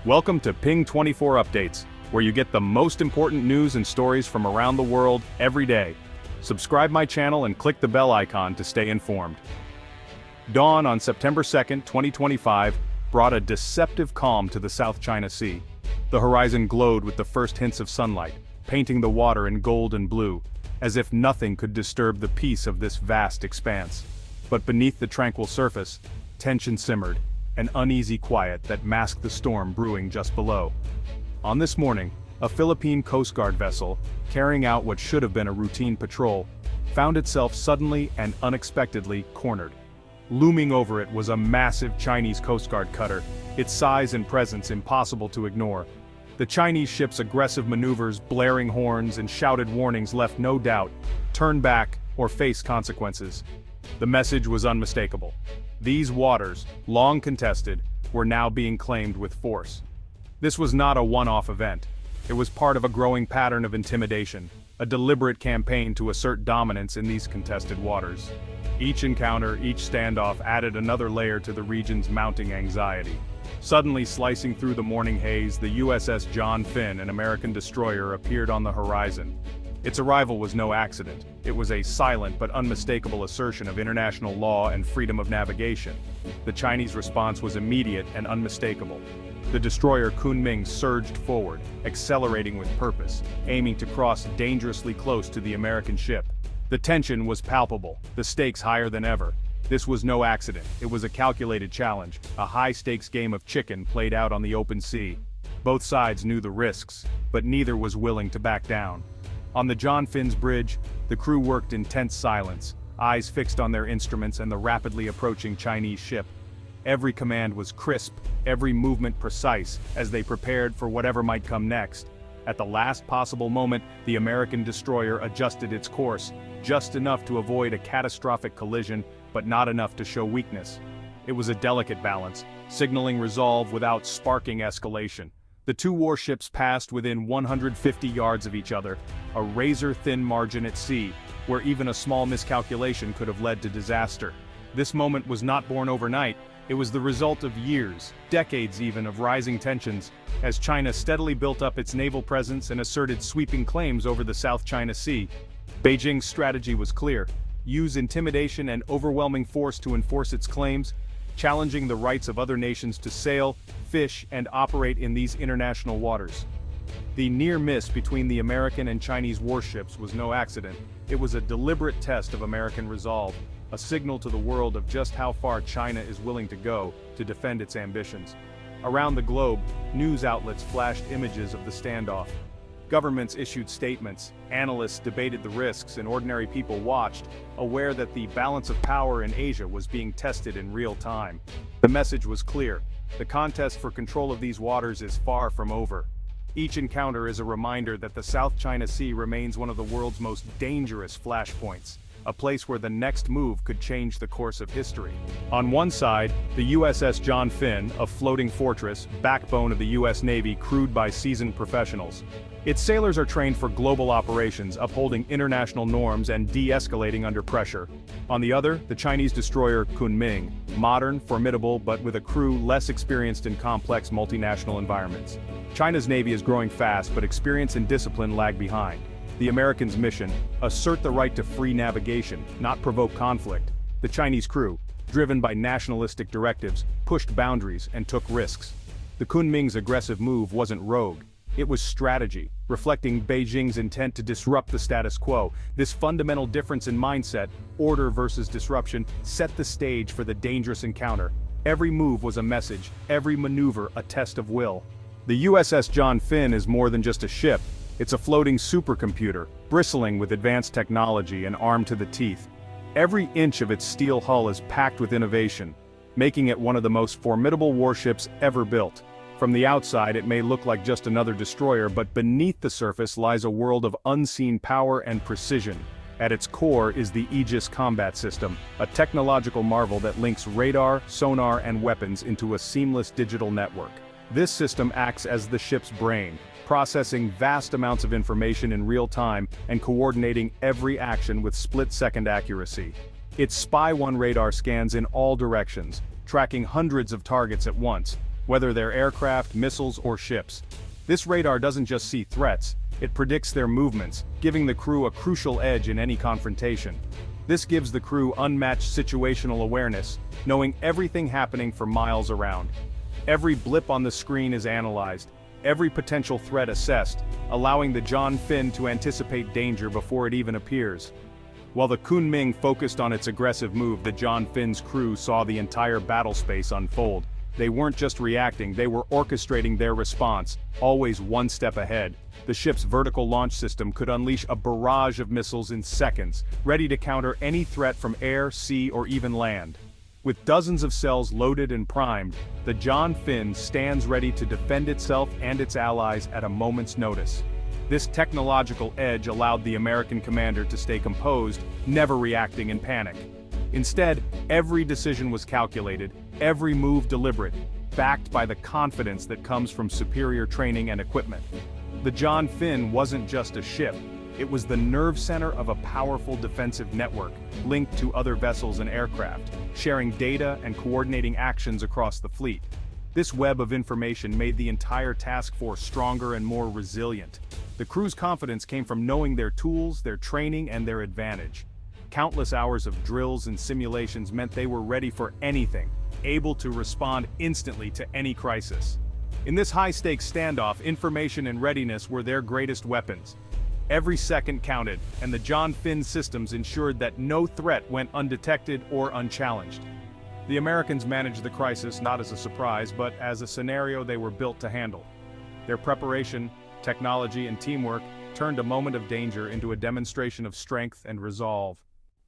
Welcome to Ping 24 Updates, where you get the most important news and stories from around the world every day. Subscribe my channel and click the bell icon to stay informed. Dawn on September 2, 2025, brought a deceptive calm to the South China Sea. The horizon glowed with the first hints of sunlight, painting the water in gold and blue, as if nothing could disturb the peace of this vast expanse. But beneath the tranquil surface, tension simmered, an uneasy quiet that masked the storm brewing just below. On this morning, a Philippine Coast Guard vessel, carrying out what should have been a routine patrol, found itself suddenly and unexpectedly cornered. Looming over it was a massive Chinese Coast Guard cutter, its size and presence impossible to ignore. The Chinese ship's aggressive maneuvers, blaring horns, and shouted warnings left no doubt: turn back or face consequences. The message was unmistakable. These waters, long contested, were now being claimed with force. This was not a one-off event. It was part of a growing pattern of intimidation, a deliberate campaign to assert dominance in these contested waters. Each encounter, each standoff added another layer to the region's mounting anxiety. Suddenly slicing through the morning haze, the USS John Finn, an American destroyer, appeared on the horizon. Its arrival was no accident. It was a silent but unmistakable assertion of international law and freedom of navigation. The Chinese response was immediate and unmistakable. The destroyer Kunming surged forward, accelerating with purpose, aiming to cross dangerously close to the American ship. The tension was palpable, the stakes higher than ever. This was no accident. It was a calculated challenge, a high-stakes game of chicken played out on the open sea. Both sides knew the risks, but neither was willing to back down. On the John Finn's bridge, the crew worked in tense silence, eyes fixed on their instruments and the rapidly approaching Chinese ship. Every command was crisp, every movement precise, as they prepared for whatever might come next. At the last possible moment, the American destroyer adjusted its course, just enough to avoid a catastrophic collision, but not enough to show weakness. It was a delicate balance, signaling resolve without sparking escalation. The two warships passed within 150 yards of each other, a razor-thin margin at sea, where even a small miscalculation could have led to disaster. This moment was not born overnight. It was the result of years, decades even, of rising tensions, as China steadily built up its naval presence and asserted sweeping claims over the South China Sea. Beijing's strategy was clear: use intimidation and overwhelming force to enforce its claims, challenging the rights of other nations to sail, fish, and operate in these international waters. The near miss between the American and Chinese warships was no accident. It was a deliberate test of American resolve, a signal to the world of just how far China is willing to go to defend its ambitions. Around the globe, news outlets flashed images of the standoff. Governments issued statements, analysts debated the risks, and ordinary people watched, aware that the balance of power in Asia was being tested in real time. The message was clear: the contest for control of these waters is far from over. Each encounter is a reminder that the South China Sea remains one of the world's most dangerous flashpoints, a place where the next move could change the course of history. On one side, the USS John Finn, a floating fortress, backbone of the U.S. Navy, crewed by seasoned professionals. Its sailors are trained for global operations, upholding international norms and de-escalating under pressure. On the other, the Chinese destroyer Kunming, modern, formidable, but with a crew less experienced in complex multinational environments. China's Navy is growing fast, but experience and discipline lag behind. The Americans' mission: assert the right to free navigation, not provoke conflict. The Chinese crew, driven by nationalistic directives, pushed boundaries and took risks. The Kunming's aggressive move wasn't rogue. It was strategy, reflecting Beijing's intent to disrupt the status quo. This fundamental difference in mindset, order versus disruption, set the stage for the dangerous encounter. Every move was a message, every maneuver a test of will. The USS John Finn is more than just a ship. It's a floating supercomputer, bristling with advanced technology and armed to the teeth. Every inch of its steel hull is packed with innovation, making it one of the most formidable warships ever built. From the outside, it may look like just another destroyer, but beneath the surface lies a world of unseen power and precision. At its core is the Aegis combat system, a technological marvel that links radar, sonar, and weapons into a seamless digital network. This system acts as the ship's brain, processing vast amounts of information in real time and coordinating every action with split-second accuracy. Its Spy-1 radar scans in all directions, tracking hundreds of targets at once, whether they're aircraft, missiles, or ships. This radar doesn't just see threats, it predicts their movements, giving the crew a crucial edge in any confrontation. This gives the crew unmatched situational awareness, knowing everything happening for miles around. Every blip on the screen is analyzed, every potential threat assessed, allowing the John Finn to anticipate danger before it even appears. While the Kunming focused on its aggressive move, the John Finn's crew saw the entire battle space unfold. They weren't just reacting, they were orchestrating their response, always one step ahead. The ship's vertical launch system could unleash a barrage of missiles in seconds, ready to counter any threat from air, sea, or even land. With dozens of cells loaded and primed, the John Finn stands ready to defend itself and its allies at a moment's notice. This technological edge allowed the American commander to stay composed, never reacting in panic. Instead, every decision was calculated, every move deliberate, backed by the confidence that comes from superior training and equipment. The John Finn wasn't just a ship, it was the nerve center of a powerful defensive network, linked to other vessels and aircraft, sharing data and coordinating actions across the fleet. This web of information made the entire task force stronger and more resilient. The crew's confidence came from knowing their tools, their training, and their advantage. Countless hours of drills and simulations meant they were ready for anything, able to respond instantly to any crisis. In this high-stakes standoff, information and readiness were their greatest weapons. Every second counted, and the John Finn systems ensured that no threat went undetected or unchallenged. The Americans managed the crisis not as a surprise, but as a scenario they were built to handle. Their preparation, technology, and teamwork turned a moment of danger into a demonstration of strength and resolve.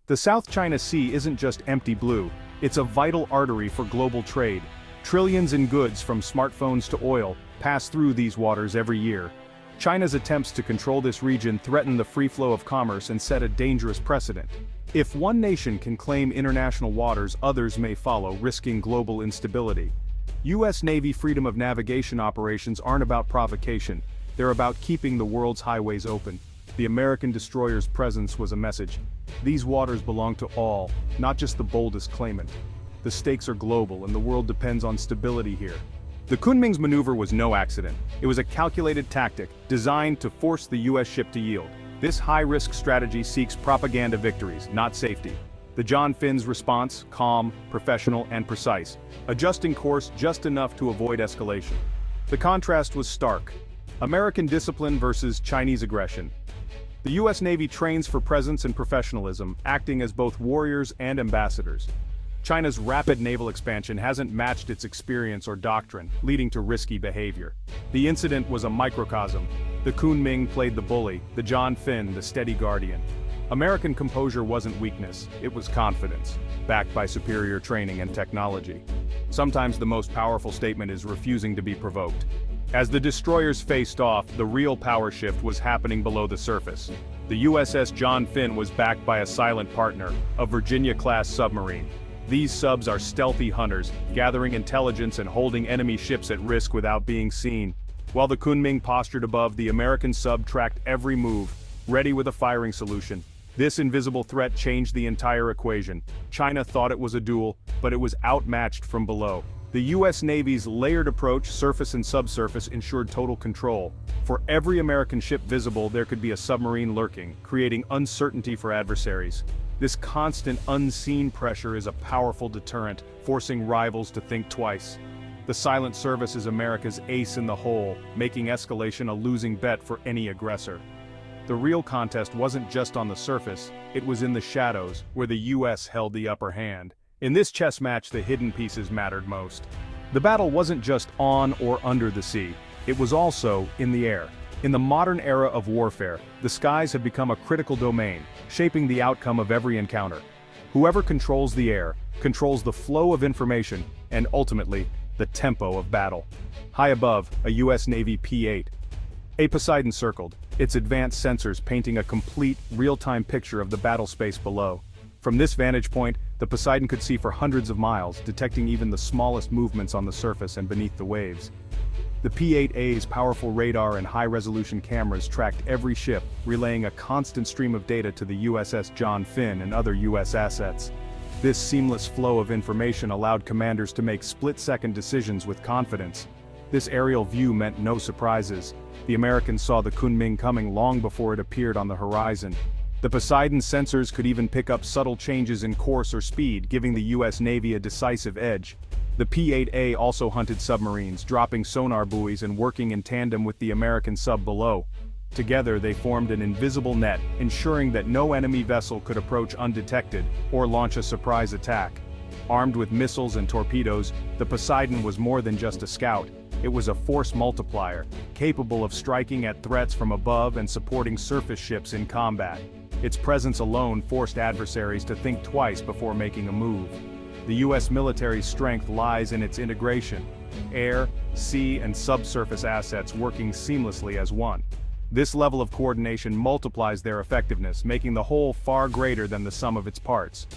The South China Sea isn't just empty blue, it's a vital artery for global trade. Trillions in goods from smartphones to oil pass through these waters every year. China's attempts to control this region threaten the free flow of commerce and set a dangerous precedent. If one nation can claim international waters, others may follow, risking global instability. U.S. Navy freedom of navigation operations aren't about provocation, they're about keeping the world's highways open. The American destroyer's presence was a message. These waters belong to all, not just the boldest claimant. The stakes are global and the world depends on stability here. The Kunming's maneuver was no accident. It was a calculated tactic, designed to force the U.S. ship to yield. This high-risk strategy seeks propaganda victories, not safety. The John Finn's response, calm, professional, and precise, adjusting course just enough to avoid escalation. The contrast was stark. American discipline versus Chinese aggression. The U.S. Navy trains for presence and professionalism, acting as both warriors and ambassadors. China's rapid naval expansion hasn't matched its experience or doctrine, leading to risky behavior. The incident was a microcosm. The Kunming played the bully, the John Finn the steady guardian. American composure wasn't weakness, it was confidence, backed by superior training and technology. Sometimes the most powerful statement is refusing to be provoked. As the destroyers faced off, the real power shift was happening below the surface. The USS John Finn was backed by a silent partner, a Virginia-class submarine. These subs are stealthy hunters, gathering intelligence and holding enemy ships at risk without being seen. While the Kunming postured above, the American sub tracked every move, ready with a firing solution. This invisible threat changed the entire equation. China thought it was a duel, but it was outmatched from below. The U.S. Navy's layered approach, surface and subsurface, ensured total control. For every American ship visible, there could be a submarine lurking, creating uncertainty for adversaries. This constant unseen pressure is a powerful deterrent, forcing rivals to think twice. The silent service is America's ace in the hole, making escalation a losing bet for any aggressor. The real contest wasn't just on the surface, it was in the shadows, where the U.S. held the upper hand. In this chess match, the hidden pieces mattered most. The battle wasn't just on or under the sea, it was also in the air. In the modern era of warfare, the skies have become a critical domain, shaping the outcome of every encounter. Whoever controls the air, controls the flow of information, and ultimately, the tempo of battle. High above, a U.S. Navy P-8. A Poseidon circled, its advanced sensors painting a complete, real-time picture of the battle space below. From this vantage point, the Poseidon could see for hundreds of miles, detecting even the smallest movements on the surface and beneath the waves. The P-8A's powerful radar and high-resolution cameras tracked every ship, relaying a constant stream of data to the USS John Finn and other U.S. assets. This seamless flow of information allowed commanders to make split-second decisions with confidence. This aerial view meant no surprises. The Americans saw the Kunming coming long before it appeared on the horizon. The Poseidon sensors could even pick up subtle changes in course or speed, giving the U.S. Navy a decisive edge. The P-8A also hunted submarines, dropping sonar buoys and working in tandem with the American sub below. Together they formed an invisible net, ensuring that no enemy vessel could approach undetected or launch a surprise attack. Armed with missiles and torpedoes, the Poseidon was more than just a scout. It was a force multiplier, capable of striking at threats from above and supporting surface ships in combat. Its presence alone forced adversaries to think twice before making a move. The U.S. military's strength lies in its integration: air, sea, and subsurface assets working seamlessly as one. This level of coordination multiplies their effectiveness, making the whole far greater than the sum of its parts.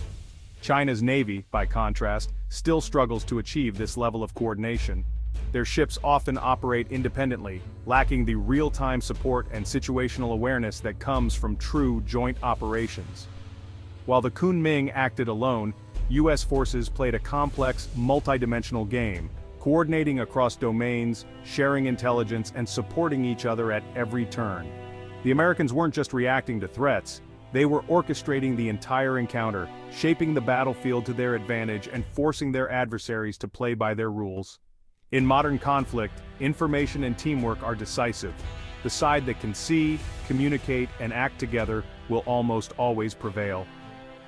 China's Navy, by contrast, still struggles to achieve this level of coordination. Their ships often operate independently, lacking the real-time support and situational awareness that comes from true joint operations. While the Kunming acted alone, U.S. forces played a complex, multidimensional game, coordinating across domains, sharing intelligence, and supporting each other at every turn. The Americans weren't just reacting to threats, they were orchestrating the entire encounter, shaping the battlefield to their advantage and forcing their adversaries to play by their rules. In modern conflict, information and teamwork are decisive. The side that can see, communicate, and act together will almost always prevail.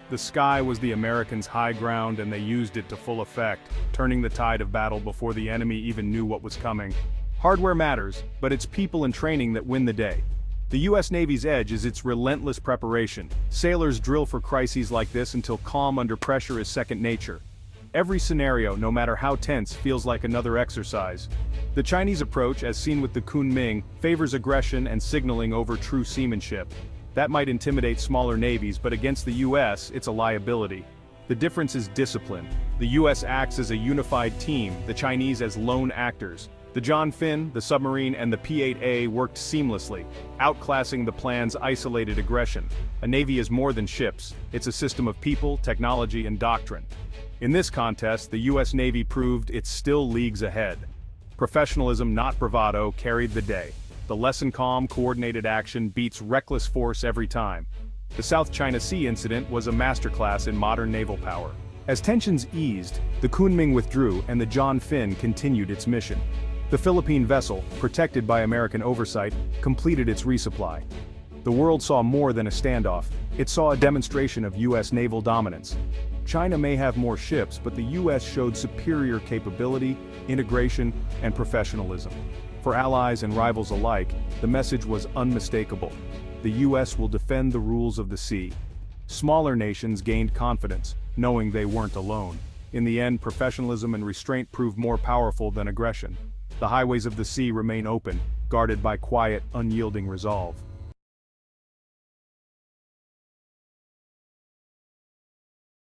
The sky was the Americans' high ground, and they used it to full effect, turning the tide of battle before the enemy even knew what was coming. Hardware matters, but it's people and training that win the day. The U.S. Navy's edge is its relentless preparation. Sailors drill for crises like this until calm under pressure is second nature. Every scenario, no matter how tense, feels like another exercise. The Chinese approach, as seen with the Kunming, favors aggression and signaling over true seamanship. That might intimidate smaller navies, but against the U.S., it's a liability. The difference is discipline. The U.S. acts as a unified team, the Chinese as lone actors. The John Finn, the submarine, and the P-8A worked seamlessly, outclassing the plan's isolated aggression. A navy is more than ships. It's a system of people, technology, and doctrine. In this contest, the U.S. Navy proved it's still leagues ahead. Professionalism, not bravado, carried the day. The lesson: calm, coordinated action beats reckless force every time. The South China Sea incident was a masterclass in modern naval power. As tensions eased, the Kunming withdrew and the John Finn continued its mission. The Philippine vessel, protected by American oversight, completed its resupply. The world saw more than a standoff. It saw a demonstration of U.S. naval dominance. China may have more ships, but the U.S. showed superior capability, integration, and professionalism. For allies and rivals alike, the message was unmistakable. The U.S. will defend the rules of the sea. Smaller nations gained confidence, knowing they weren't alone. In the end, professionalism and restraint proved more powerful than aggression. The highways of the sea remain open, guarded by quiet, unyielding resolve.